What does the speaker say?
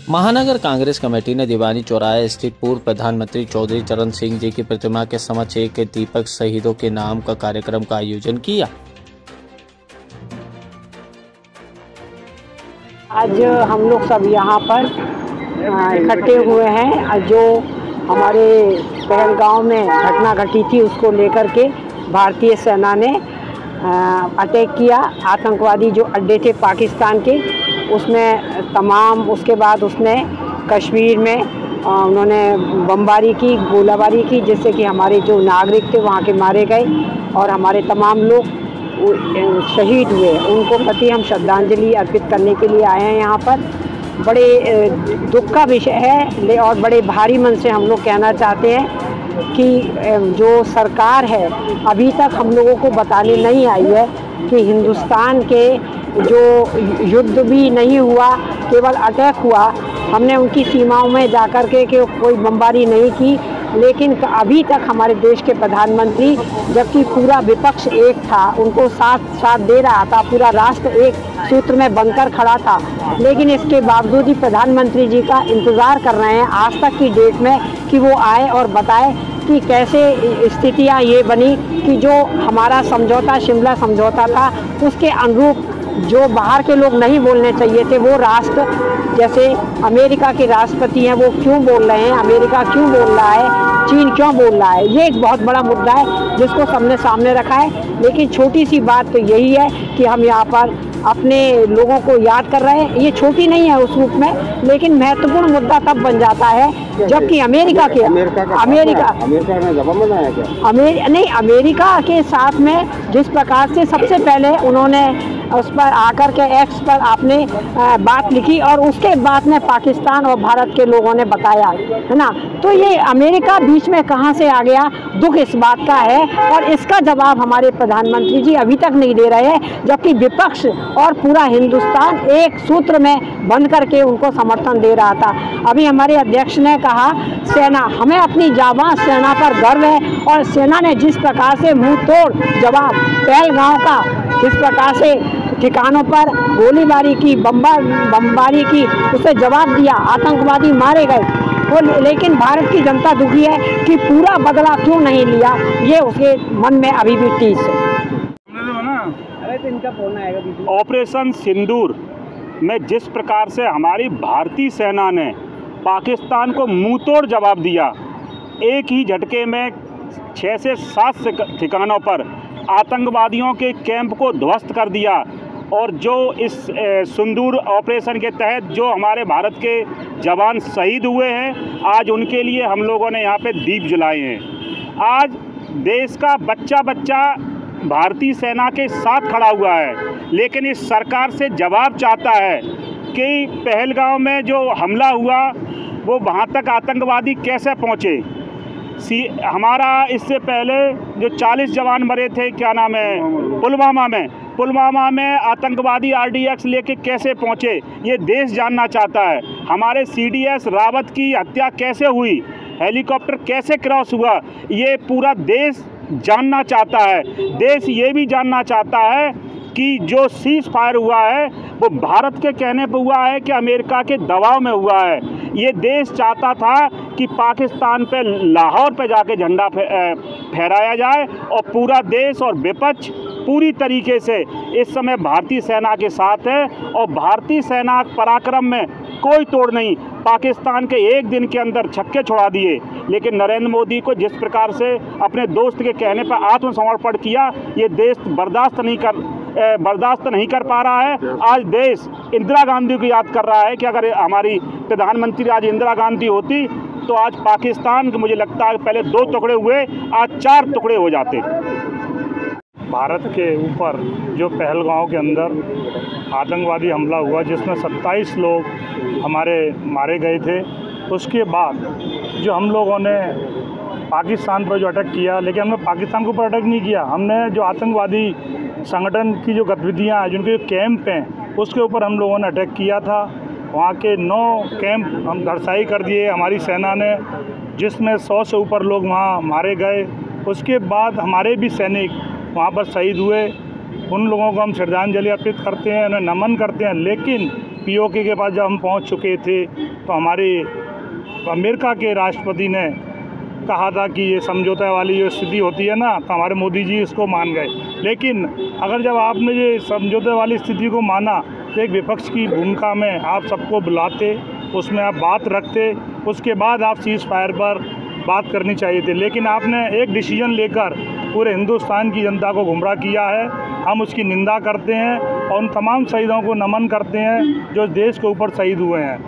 महानगर कांग्रेस कमेटी ने दीवानी चौराहे स्थित पूर्व प्रधानमंत्री चौधरी चरण सिंह जी की प्रतिमा के समक्ष एक दीपक शहीदों के नाम का कार्यक्रम का आयोजन किया। आज हम लोग सब यहाँ पर इकट्ठे हुए हैं। जो हमारे पहलगांव में घटना घटी थी उसको लेकर के भारतीय सेना ने अटैक किया। आतंकवादी जो अड्डे थे पाकिस्तान के, उसमें तमाम उसके बाद उसने कश्मीर में उन्होंने बमबारी की, गोलाबारी की, जिससे कि हमारे जो नागरिक थे वहाँ के मारे गए और हमारे तमाम लोग शहीद हुए। उनको प्रति हम श्रद्धांजलि अर्पित करने के लिए आए हैं यहाँ पर। बड़े दुख का विषय है और बड़े भारी मन से हम लोग कहना चाहते हैं कि जो सरकार है अभी तक हम लोगों को बताने नहीं आई है कि हिंदुस्तान के जो युद्ध भी नहीं हुआ, केवल अटैक हुआ। हमने उनकी सीमाओं में जाकर के कोई बमबारी नहीं की, लेकिन अभी तक हमारे देश के प्रधानमंत्री, जबकि पूरा विपक्ष एक था, उनको साथ दे रहा था, पूरा राष्ट्र एक सूत्र में बनकर खड़ा था, लेकिन इसके बावजूद ही प्रधानमंत्री जी का इंतज़ार कर रहे हैं आज तक की डेट में कि वो आए और बताए कि कैसे स्थितियां ये बनी कि जो हमारा समझौता, शिमला समझौता था, उसके अनुरूप जो बाहर के लोग नहीं बोलने चाहिए थे, वो राष्ट्र जैसे अमेरिका के राष्ट्रपति हैं, वो क्यों बोल रहे हैं, अमेरिका क्यों बोल रहा है, चीन क्यों बोल रहा है। ये एक बहुत बड़ा मुद्दा है जिसको सबने सामने रखा है। लेकिन छोटी सी बात तो यही है कि हम यहाँ पर अपने लोगों को याद कर रहे हैं। ये छोटी नहीं है उस रूप में, लेकिन महत्वपूर्ण मुद्दा तब बन जाता है जबकि अमेरिका के साथ में जिस प्रकार से सबसे पहले उन्होंने उस पर आकर के एक्स पर आपने बात लिखी और उसके बाद में पाकिस्तान और भारत के लोगों ने बताया, है ना। तो ये अमेरिका बीच में कहाँ से आ गया, दुख इस बात का है और इसका जवाब हमारे प्रधानमंत्री जी अभी तक नहीं दे रहे हैं, जबकि विपक्ष और पूरा हिंदुस्तान एक सूत्र में बंध करके उनको समर्थन दे रहा था। अभी हमारे अध्यक्ष ने कहा, सेना, हमें अपनी जाबाज सेना पर गर्व है और सेना ने जिस प्रकार से मुंह तोड़ जवाब पहलगांव का, जिस प्रकार से ठिकानों पर गोलीबारी की, बमबारी की, उसे जवाब दिया, आतंकवादी मारे गए। लेकिन भारत की जनता दुखी है कि पूरा बदला क्यों नहीं लिया, ये उसके मन में अभी भी टीस है। ऑपरेशन सिंदूर में जिस प्रकार से हमारी भारतीय सेना ने पाकिस्तान को मुंहतोड़ जवाब दिया, एक ही झटके में 6 से 7 ठिकानों पर आतंकवादियों के कैंप को ध्वस्त कर दिया और जो इस सिंदूर ऑपरेशन के तहत जो हमारे भारत के जवान शहीद हुए हैं, आज उनके लिए हम लोगों ने यहाँ पे दीप जलाए हैं। आज देश का बच्चा बच्चा भारतीय सेना के साथ खड़ा हुआ है, लेकिन इस सरकार से जवाब चाहता है कि पहलगांव में जो हमला हुआ वो वहाँ तक आतंकवादी कैसे पहुँचे। हमारा इससे पहले जो 40 जवान मरे थे, क्या नाम है, पुलवामा में आतंकवादी RDX लेके कैसे पहुँचे, ये देश जानना चाहता है। हमारे CDS रावत की हत्या कैसे हुई, हेलीकॉप्टर कैसे क्रॉस हुआ, ये पूरा देश जानना चाहता है। देश ये भी जानना चाहता है कि जो सीज फायर हुआ है वो भारत के कहने पर हुआ है कि अमेरिका के दबाव में हुआ है। ये देश चाहता था कि पाकिस्तान पे, लाहौर पे जाके झंडा फहराया जाए और पूरा देश और विपक्ष पूरी तरीके से इस समय भारतीय सेना के साथ है और भारतीय सेना पराक्रम में कोई तोड़ नहीं। पाकिस्तान के एक दिन के अंदर छक्के छुड़ा दिए, लेकिन नरेंद्र मोदी को जिस प्रकार से अपने दोस्त के कहने पर आत्मसमर्पण किया, ये देश बर्दाश्त नहीं कर पा रहा है। आज देश इंदिरा गांधी को याद कर रहा है कि अगर हमारी प्रधानमंत्री आज इंदिरा गांधी होती तो आज पाकिस्तान, मुझे लगता है पहले 2 टुकड़े हुए, आज 4 टुकड़े हो जाते। भारत के ऊपर जो पहलगांव के अंदर आतंकवादी हमला हुआ, जिसमें 27 लोग हमारे मारे गए थे, उसके बाद जो हम लोगों ने पाकिस्तान पर जो अटैक किया, लेकिन हमने पाकिस्तान के ऊपर अटैक नहीं किया, हमने जो आतंकवादी संगठन की जो गतिविधियाँ, जिनके कैंप हैं, उसके ऊपर हम लोगों ने अटैक किया था। वहाँ के 9 कैंप हम धराशायी कर दिए हमारी सेना ने, जिसमें 100 से ऊपर लोग वहाँ मारे गए। उसके बाद हमारे भी सैनिक वहाँ पर शहीद हुए। उन लोगों को हम श्रद्धांजलि अर्पित करते हैं, उन्हें नमन करते हैं। लेकिन POK के पास जब हम पहुँच चुके थे तो हमारी अमेरिका के राष्ट्रपति ने कहा था कि ये समझौते वाली जो स्थिति होती है ना, तो हमारे मोदी जी इसको मान गए। लेकिन अगर जब आपने ये समझौते वाली स्थिति को माना तो एक विपक्ष की भूमिका में आप सबको बुलाते, उसमें आप बात रखते, उसके बाद आप सीज़ फायर पर बात करनी चाहिए थी। लेकिन आपने एक डिसीजन लेकर पूरे हिंदुस्तान की जनता को गुमराह किया है। हम उसकी निंदा करते हैं और उन तमाम शहीदों को नमन करते हैं जो देश के ऊपर शहीद हुए हैं।